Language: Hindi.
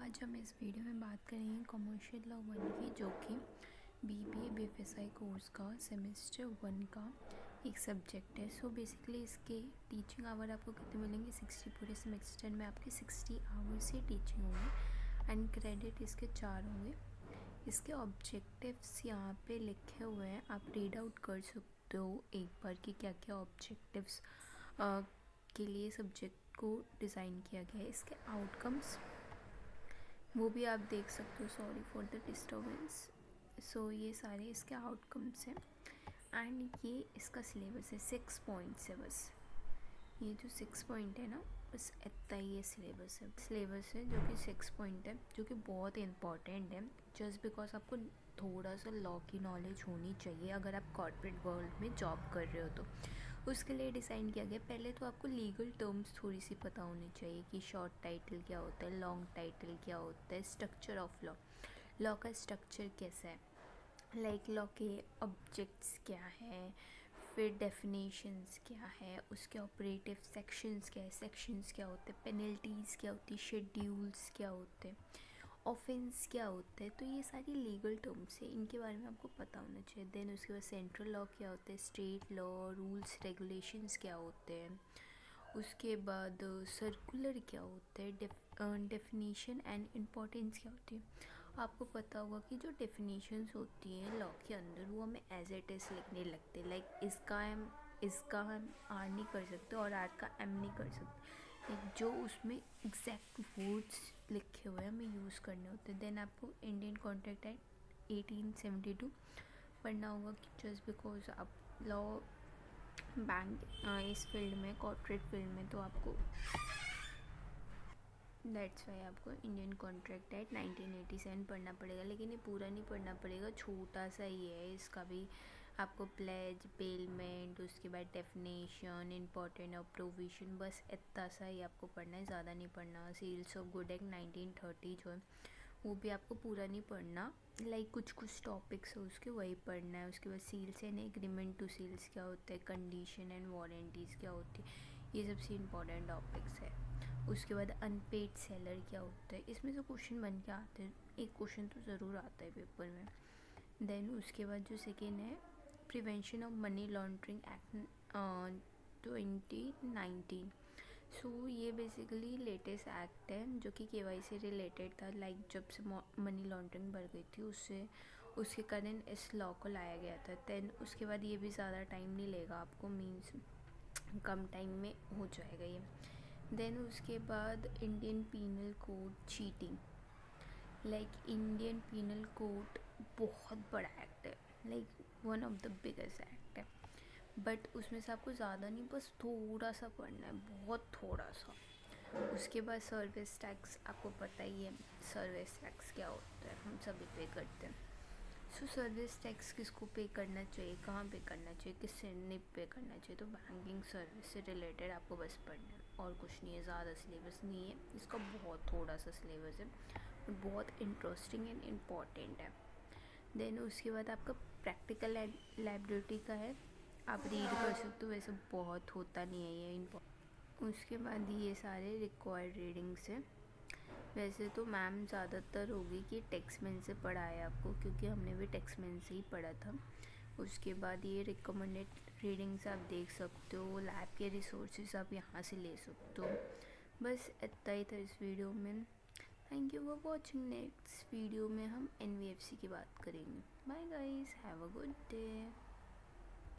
आज हम इस वीडियो में बात करेंगे कमर्शियल लॉ 1 की, जो कि BBA BFSI कोर्स का सेमेस्टर 1 का एक सब्जेक्ट है। सो बेसिकली इसके टीचिंग आवर आपको कितने मिलेंगे? 60। पूरे सेमेस्टर में आपके 60 आवर्स से टीचिंग होंगे एंड क्रेडिट इसके 4 होंगे। इसके ऑब्जेक्टिव्स यहाँ पे लिखे हुए हैं, आप रीड आउट कर सकते हो एक बार कि क्या क्या ऑब्जेक्टिव्स के लिए सब्जेक्ट को डिज़ाइन किया गया है। इसके आउटकम्स वो भी आप देख सकते हो। Sorry for the disturbance. So ये सारे इसके आउटकम्स हैं एंड ये इसका सिलेबस है। 6 पॉइंट्स है बस। ये जो 6 पॉइंट है ना, बस इतना ही ये सिलेबस है जो कि 6 पॉइंट है, जो कि बहुत इंपॉर्टेंट है। जस्ट बिकॉज आपको थोड़ा सा लॉ की नॉलेज होनी चाहिए अगर आप कॉर्पोरेट वर्ल्ड में जॉब कर रहे हो तो उसके लिए डिज़ाइन किया गया। पहले तो आपको लीगल टर्म्स थोड़ी सी पता होनी चाहिए कि शॉर्ट टाइटल क्या होता है, लॉन्ग टाइटल क्या होता है, स्ट्रक्चर ऑफ लॉ का स्ट्रक्चर कैसा है, लाइक लॉ के ऑब्जेक्ट्स क्या है, फिर डेफिनेशंस क्या है, उसके ऑपरेटिव सेक्शंस क्या है, सेक्शंस क्या होते हैं, पेनल्टीज़ क्या होती है, शेड्यूल्स क्या होते हैं, ऑफेंस क्या होता है। तो ये सारी लीगल टर्म्स है, इनके बारे में आपको पता होना चाहिए। देन उसके बाद सेंट्रल लॉ क्या होता है, स्टेट लॉ, रूल्स रेगुलेशंस क्या होते हैं, उसके बाद सर्कुलर क्या होता है, डेफिनेशन एंड इम्पोर्टेंस क्या होती है। आपको पता होगा कि जो डेफिनेशंस होती हैं लॉ के अंदर वो हमें एज इट इज़ लिखने लगते, लाइक इसका हम आर नहीं कर सकते और आर का एम नहीं कर सकते। जो उसमें एग्जैक्ट वर्ड्स लिखे हुए हैं हमें यूज़ करने होते हैं। देन आपको इंडियन कॉन्ट्रैक्ट एक्ट 1872 पढ़ना होगा कि जस्ट बिकॉज आप लॉ बैंक इस फील्ड में, कॉर्पोरेट फील्ड में, तो आपको दैट्स वाई आपको इंडियन कॉन्ट्रैक्ट एक्ट 1987 पढ़ना पड़ेगा। लेकिन ये पूरा नहीं पढ़ना पड़ेगा, छोटा सा ही है। इसका भी आपको प्लेज, पेलमेंट, उसके बाद डेफिनेशन, इम्पोर्टेंट ऑफ प्रोविजन, बस इतना सा ही आपको पढ़ना है, ज़्यादा नहीं पढ़ना। सील्स ऑफ गुड एक्ट 1930 जो है वो भी आपको पूरा नहीं पढ़ना, लाइक कुछ टॉपिक्स है उसके वही पढ़ना है। उसके बाद seals and agreement to seals क्या होता है, कंडीशन एंड वारंटीज़ क्या होती है, ये सबसे इम्पोर्टेंट टॉपिक्स है। उसके बाद अनपेड सेलर क्या होता है, इसमें से क्वेश्चन बन के आते हैं, एक क्वेश्चन तो ज़रूर आता है पेपर में। देन उसके बाद जो सेकेंड है prevention of money laundering act 2019। सो ये बेसिकली लेटेस्ट एक्ट है जो कि KYC से रिलेटेड था, लाइक जब से मनी लॉन्ड्रिंग बढ़ गई थी उसके कारण इस लॉ को लाया गया था। देन उसके बाद ये भी ज़्यादा टाइम नहीं लेगा आपको, मीन्स कम टाइम में हो जाएगा ये। देन उसके बाद Indian penal code cheating, like Indian penal code बहुत बड़ा एक्ट है, like one of the biggest act है, बट उसमें से आपको ज़्यादा नहीं, बस थोड़ा सा पढ़ना है, बहुत थोड़ा सा। उसके बाद सर्विस टैक्स, आपको पता ही है सर्विस टैक्स क्या होता है, हम सभी पे करते हैं। सो सर्विस टैक्स किसको पे करना चाहिए, कहाँ पे करना चाहिए, किससे नहीं पे करना चाहिए, तो बैंकिंग सर्विस से रिलेटेड आपको बस पढ़ना है और कुछ नहीं है, ज़्यादा सिलेबस नहीं है इसका, बहुत थोड़ा सा सिलेबस है, बहुत इंटरेस्टिंग एंड इम्पॉर्टेंट है। देन उसके बाद आपका प्रैक्टिकल लाइबिलिटी का है, आप रीड कर सकते हो, वैसे बहुत होता नहीं है ये। उसके बाद ये सारे रिक्वायर्ड रीडिंग्स है। वैसे तो मैम ज़्यादातर होगी कि टेक्समेन से पढ़ाया आपको, क्योंकि हमने भी टेक्समेन से ही पढ़ा था। उसके बाद ये रिकमेंडेड रीडिंग्स आप देख सकते हो, लैब के रिसोर्सेज आप यहाँ से ले सकते हो। बस इतना ही था इस वीडियो में। Thank you for watching. Next video में हम NVFC की बात करेंगे। Bye guys, have a good day.